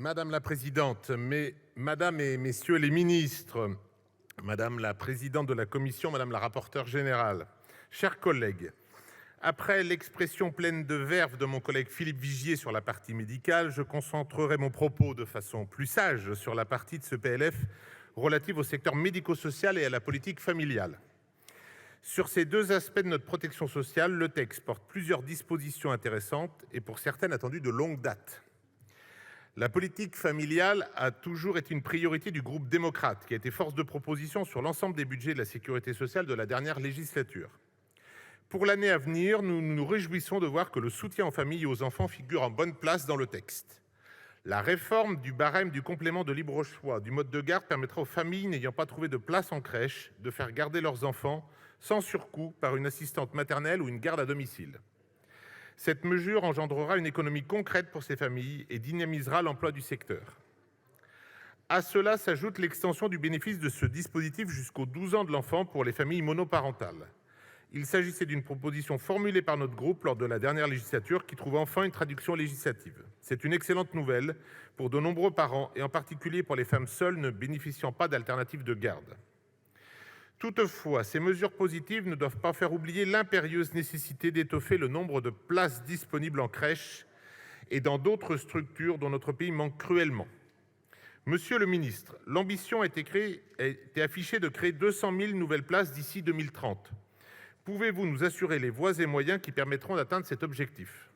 Madame la présidente, Madame et Messieurs les ministres, Madame la présidente de la commission, Madame la rapporteure générale, chers collègues, après l'expression pleine de verve de mon collègue Philippe Vigier sur la partie médicale, je concentrerai mon propos de façon plus sage sur la partie de ce PLF relative au secteur médico-social et à la politique familiale. Sur ces deux aspects de notre protection sociale, le texte porte plusieurs dispositions intéressantes et pour certaines attendues de longue date. La politique familiale a toujours été une priorité du groupe démocrate, qui a été force de proposition sur l'ensemble des budgets de la sécurité sociale de la dernière législature. Pour l'année à venir, nous nous réjouissons de voir que le soutien aux familles et aux enfants figure en bonne place dans le texte. La réforme du barème du complément de libre choix du mode de garde permettra aux familles n'ayant pas trouvé de place en crèche de faire garder leurs enfants sans surcoût par une assistante maternelle ou une garde à domicile. Cette mesure engendrera une économie concrète pour ces familles et dynamisera l'emploi du secteur. À cela s'ajoute l'extension du bénéfice de ce dispositif jusqu'aux 12 ans de l'enfant pour les familles monoparentales. Il s'agissait d'une proposition formulée par notre groupe lors de la dernière législature qui trouve enfin une traduction législative. C'est une excellente nouvelle pour de nombreux parents et en particulier pour les femmes seules ne bénéficiant pas d'alternative de garde. Toutefois, ces mesures positives ne doivent pas faire oublier l'impérieuse nécessité d'étoffer le nombre de places disponibles en crèche et dans d'autres structures dont notre pays manque cruellement. Monsieur le ministre, l'ambition a été affichée de créer 200 000 nouvelles places d'ici 2030. Pouvez-vous nous assurer les voies et moyens qui permettront d'atteindre cet objectif ?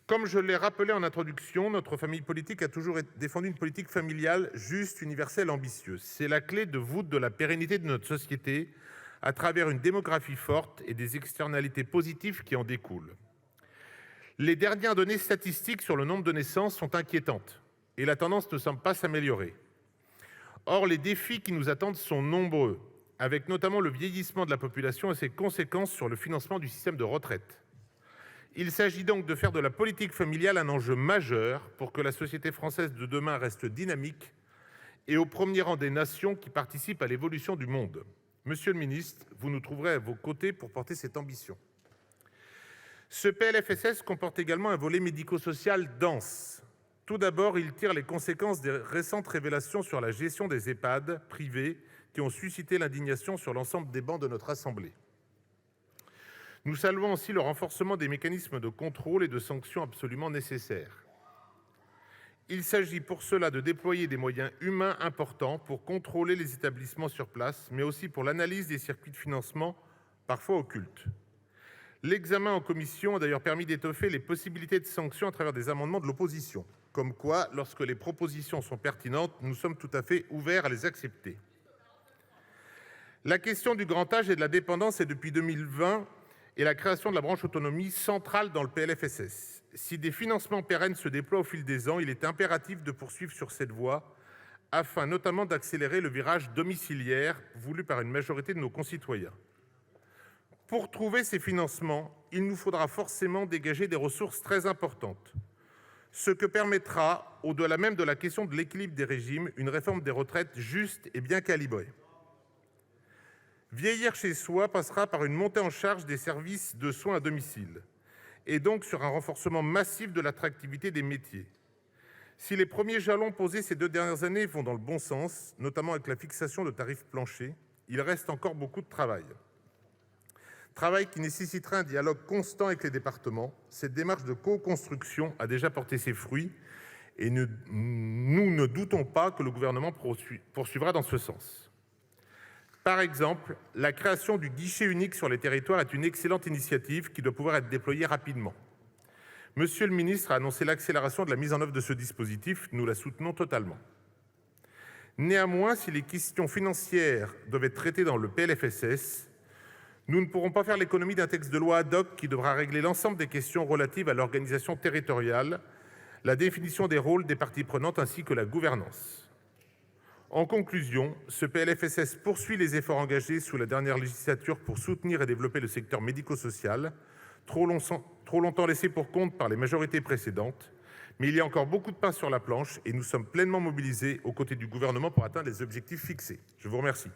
Comme je l'ai rappelé en introduction, notre famille politique a toujours défendu une politique familiale juste, universelle, ambitieuse. C'est la clé de voûte de la pérennité de notre société à travers une démographie forte et des externalités positives qui en découlent. Les dernières données statistiques sur le nombre de naissances sont inquiétantes et la tendance ne semble pas s'améliorer. Or, les défis qui nous attendent sont nombreux, avec notamment le vieillissement de la population et ses conséquences sur le financement du système de retraite. Il s'agit donc de faire de la politique familiale un enjeu majeur pour que la société française de demain reste dynamique et au premier rang des nations qui participent à l'évolution du monde. Monsieur le ministre, vous nous trouverez à vos côtés pour porter cette ambition. Ce PLFSS comporte également un volet médico-social dense. Tout d'abord, il tire les conséquences des récentes révélations sur la gestion des EHPAD privés qui ont suscité l'indignation sur l'ensemble des bancs de notre Assemblée. Nous saluons aussi le renforcement des mécanismes de contrôle et de sanctions absolument nécessaires. Il s'agit pour cela de déployer des moyens humains importants pour contrôler les établissements sur place, mais aussi pour l'analyse des circuits de financement, parfois occultes. L'examen en commission a d'ailleurs permis d'étoffer les possibilités de sanctions à travers des amendements de l'opposition. Comme quoi, lorsque les propositions sont pertinentes, nous sommes tout à fait ouverts à les accepter. La question du grand âge et de la dépendance est depuis 2020 et la création de la branche autonomie centrale dans le PLFSS. Si des financements pérennes se déploient au fil des ans, il est impératif de poursuivre sur cette voie, afin notamment d'accélérer le virage domiciliaire voulu par une majorité de nos concitoyens. Pour trouver ces financements, il nous faudra forcément dégager des ressources très importantes, ce que permettra, au-delà même de la question de l'équilibre des régimes, une réforme des retraites juste et bien calibrée. Vieillir chez soi passera par une montée en charge des services de soins à domicile et donc sur un renforcement massif de l'attractivité des métiers. Si les premiers jalons posés ces 2 dernières années vont dans le bon sens, notamment avec la fixation de tarifs planchers, il reste encore beaucoup de travail. Travail qui nécessitera un dialogue constant avec les départements. Cette démarche de co-construction a déjà porté ses fruits et nous ne doutons pas que le gouvernement poursuivra dans ce sens. Par exemple, la création du guichet unique sur les territoires est une excellente initiative qui doit pouvoir être déployée rapidement. Monsieur le ministre a annoncé l'accélération de la mise en œuvre de ce dispositif, nous la soutenons totalement. Néanmoins, si les questions financières doivent être traitées dans le PLFSS, nous ne pourrons pas faire l'économie d'un texte de loi ad hoc qui devra régler l'ensemble des questions relatives à l'organisation territoriale, la définition des rôles des parties prenantes ainsi que la gouvernance. En conclusion, ce PLFSS poursuit les efforts engagés sous la dernière législature pour soutenir et développer le secteur médico-social, trop longtemps laissé pour compte par les majorités précédentes. Mais il y a encore beaucoup de pain sur la planche et nous sommes pleinement mobilisés aux côtés du gouvernement pour atteindre les objectifs fixés. Je vous remercie.